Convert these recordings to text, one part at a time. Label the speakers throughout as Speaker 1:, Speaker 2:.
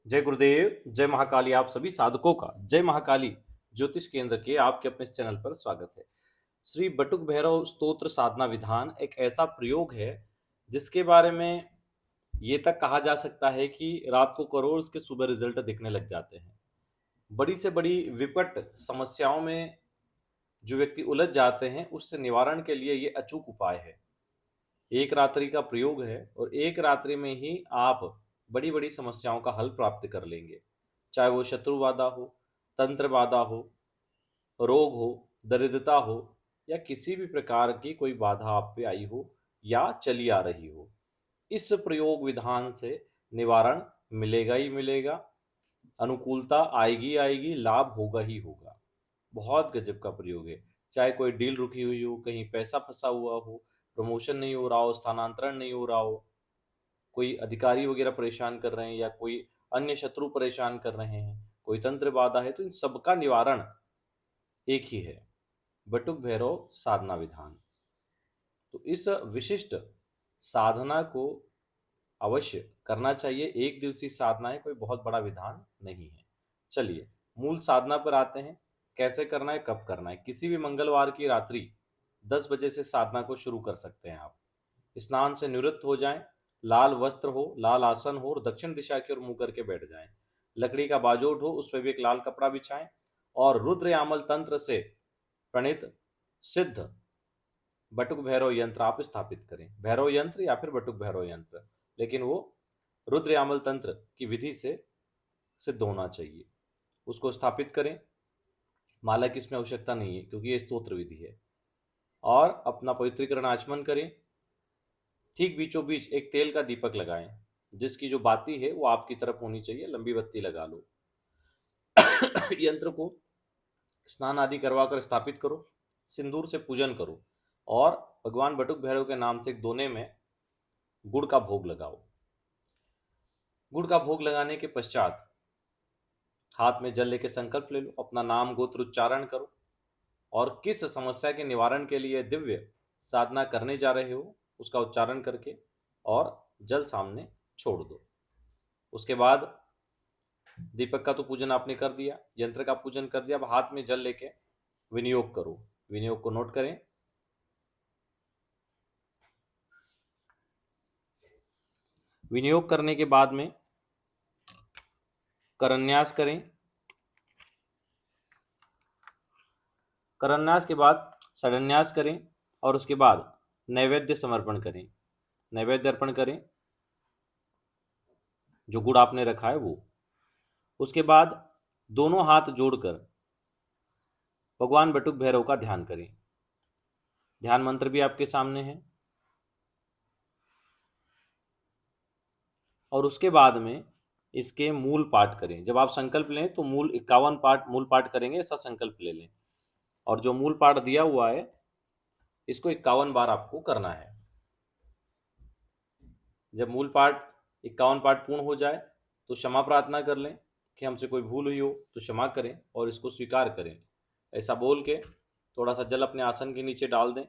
Speaker 1: जय गुरुदेव, जय महाकाली। आप सभी साधकों का जय महाकाली ज्योतिष केंद्र के आपके अपने चैनल पर स्वागत है। श्री बटुक भैरव स्तोत्र साधना विधान एक ऐसा प्रयोग है जिसके बारे में ये तक कहा जा सकता है कि रात को करो और उसके सुबह रिजल्ट दिखने लग जाते हैं। बड़ी से बड़ी विकट समस्याओं में जो व्यक्ति उलझ जाते हैं उससे निवारण के लिए ये अचूक उपाय है। एक रात्रि का प्रयोग है और एक रात्रि में ही आप बड़ी बड़ी समस्याओं का हल प्राप्त कर लेंगे। चाहे वो शत्रु बाधा हो, तंत्र बाधा हो, रोग हो, दरिद्रता हो या किसी भी प्रकार की कोई बाधा आप पे आई हो या चली आ रही हो, इस प्रयोग विधान से निवारण मिलेगा ही मिलेगा। अनुकूलता आएगी आएगी, लाभ होगा ही होगा। बहुत गजब का प्रयोग है। चाहे कोई डील रुकी हुई हो, कहीं पैसा फंसा हुआ हो, प्रमोशन नहीं हो रहा हो, स्थानांतरण नहीं हो रहा हो, कोई अधिकारी वगैरह परेशान कर रहे हैं या कोई अन्य शत्रु परेशान कर रहे हैं, कोई तंत्र बाधा है, तो इन सबका निवारण एक ही है, बटुक भैरव साधना विधान। तो इस विशिष्ट साधना को अवश्य करना चाहिए। एक दिवसीय साधना है, कोई बहुत बड़ा विधान नहीं है। चलिए मूल साधना पर आते हैं। कैसे करना है, कब करना है? किसी भी मंगलवार की रात्रि 10 बजे से साधना को शुरू कर सकते हैं आप। स्नान से निवृत्त हो जाएं, लाल वस्त्र हो, लाल आसन हो और दक्षिण दिशा की ओर मुंह करके बैठ जाएं। लकड़ी का बाजोट हो, उस पर भी एक लाल कपड़ा बिछाएं और रुद्र यामल तंत्र से प्रणीत सिद्ध बटुक भैरव यंत्र आप स्थापित करें। भैरव यंत्र या फिर बटुक भैरव यंत्र, लेकिन वो रुद्र यामल तंत्र की विधि से सिद्ध होना चाहिए। उसको स्थापित करें। माला की इसमें आवश्यकता नहीं है क्योंकि ये स्तोत्र विधि है। और अपना पवित्रीकरण आचमन करें। ठीक बीचों बीच एक तेल का दीपक लगाएं, जिसकी जो बाती है वो आपकी तरफ होनी चाहिए। लंबी बत्ती लगा लो। यंत्र को स्नान आदि करवा कर स्थापित करो। सिंदूर से पूजन करो और भगवान बटुक भैरव के नाम से एक दोने में गुड़ का भोग लगाओ। गुड़ का भोग लगाने के पश्चात हाथ में जल लेके संकल्प ले लो। अपना नाम गोत्र उच्चारण करो और किस समस्या के निवारण के लिए दिव्य साधना करने जा रहे हो उसका उच्चारण करके और जल सामने छोड़ दो। उसके बाद दीपक का तो पूजन आपने कर दिया, यंत्र का पूजन कर दिया। अब हाथ में जल लेके विनियोग करो। विनियोग को नोट करें। विनियोग करने के बाद में करन्यास करें। करन्यास के बाद षडन्यास करें और उसके बाद नैवेद्य समर्पण करें। नैवेद्य अर्पण करें जो गुड़ आपने रखा है वो। उसके बाद दोनों हाथ जोड़कर भगवान बटुक भैरव का ध्यान करें। ध्यान मंत्र भी आपके सामने है। और उसके बाद में इसके मूल पाठ करें। जब आप संकल्प लें तो मूल 51 पाठ मूल पाठ करेंगे, ऐसा संकल्प ले लें। और जो मूल पाठ दिया हुआ है इसको 51 बार आपको करना है। जब मूल पाठ 51 पाठ पूर्ण हो जाए तो क्षमा प्रार्थना कर लें कि हमसे कोई भूल हुई हो तो क्षमा करें और इसको स्वीकार करें। ऐसा बोल के थोड़ा सा जल अपने आसन के नीचे डाल दें।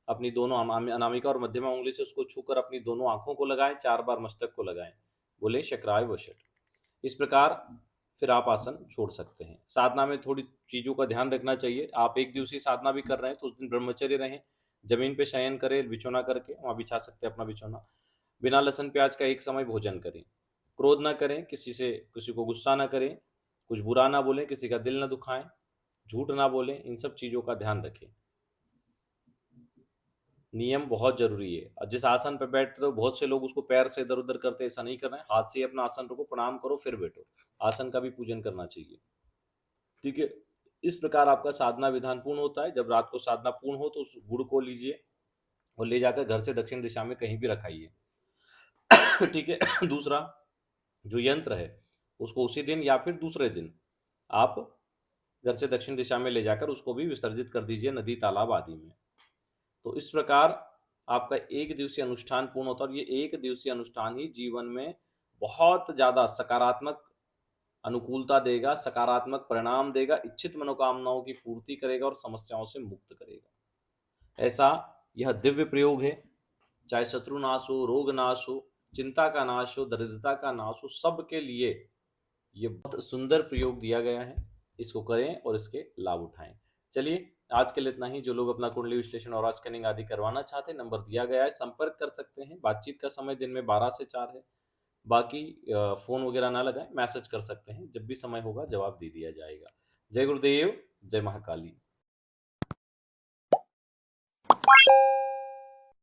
Speaker 1: अपनी दोनों अनामिका और मध्यमा उंगली से उसको छूकर अपनी दोनों आंखों को लगाएं। 4 बार मस्तक को लगाएं। बोले शक्राय वशट। इस प्रकार फिर आप आसन छोड़ सकते हैं। साधना में थोड़ी चीज़ों का ध्यान रखना चाहिए। आप एक दिवसीय साधना भी कर रहे हैं तो उस दिन ब्रह्मचर्य रहें। जमीन पे शयन करें, बिछौना करके वहाँ बिछा सकते हैं अपना बिछौना। बिना लहसुन प्याज का एक समय भोजन करें। क्रोध ना करें, किसी को गुस्सा ना करें, कुछ बुरा ना बोलें, किसी का दिल ना दुखाएं, झूठ ना बोलें। इन सब चीज़ों का ध्यान रखें। नियम बहुत जरूरी है। और जिस आसन पर बैठते हो बहुत से लोग उसको पैर से इधर उधर करते, ऐसा नहीं करना है। हाथ से ही अपना आसन रखो, प्रणाम करो, फिर बैठो। आसन का भी पूजन करना चाहिए। ठीक है। इस प्रकार आपका साधना विधान पूर्ण होता है। जब रात को साधना पूर्ण हो तो उस गुड़ को लीजिए और ले जाकर घर से दक्षिण दिशा में कहीं भी रखाइए। ठीक है। दूसरा जो यंत्र है उसको उसी दिन या फिर दूसरे दिन आप घर से दक्षिण दिशा में ले जाकर उसको भी विसर्जित कर दीजिए नदी तालाब आदि में। तो इस प्रकार आपका एक दिवसीय अनुष्ठान पूर्ण होता है। और ये एक दिवसीय अनुष्ठान ही जीवन में बहुत ज़्यादा सकारात्मक अनुकूलता देगा, सकारात्मक परिणाम देगा, इच्छित मनोकामनाओं की पूर्ति करेगा और समस्याओं से मुक्त करेगा। ऐसा यह दिव्य प्रयोग है। चाहे शत्रु नाश हो, रोग नाश हो, चिंता का नाश हो, दरिद्रता का नाश हो, सबके लिए ये बहुत सुंदर प्रयोग दिया गया है, इसको करें और इसके लाभ उठाएं। चलिए, आज के लिए इतना ही। जो लोग अपना कुंडली विश्लेषण और स्कैनिंग आदि करवाना चाहते हैं, नंबर दिया गया है, संपर्क कर सकते हैं। बातचीत का समय दिन में 12 से 4 है। बाकी फोन वगैरह ना लगाएं, मैसेज कर सकते हैं, जब भी समय होगा जवाब दे दिया जाएगा। जय गुरुदेव, जय महाकाली।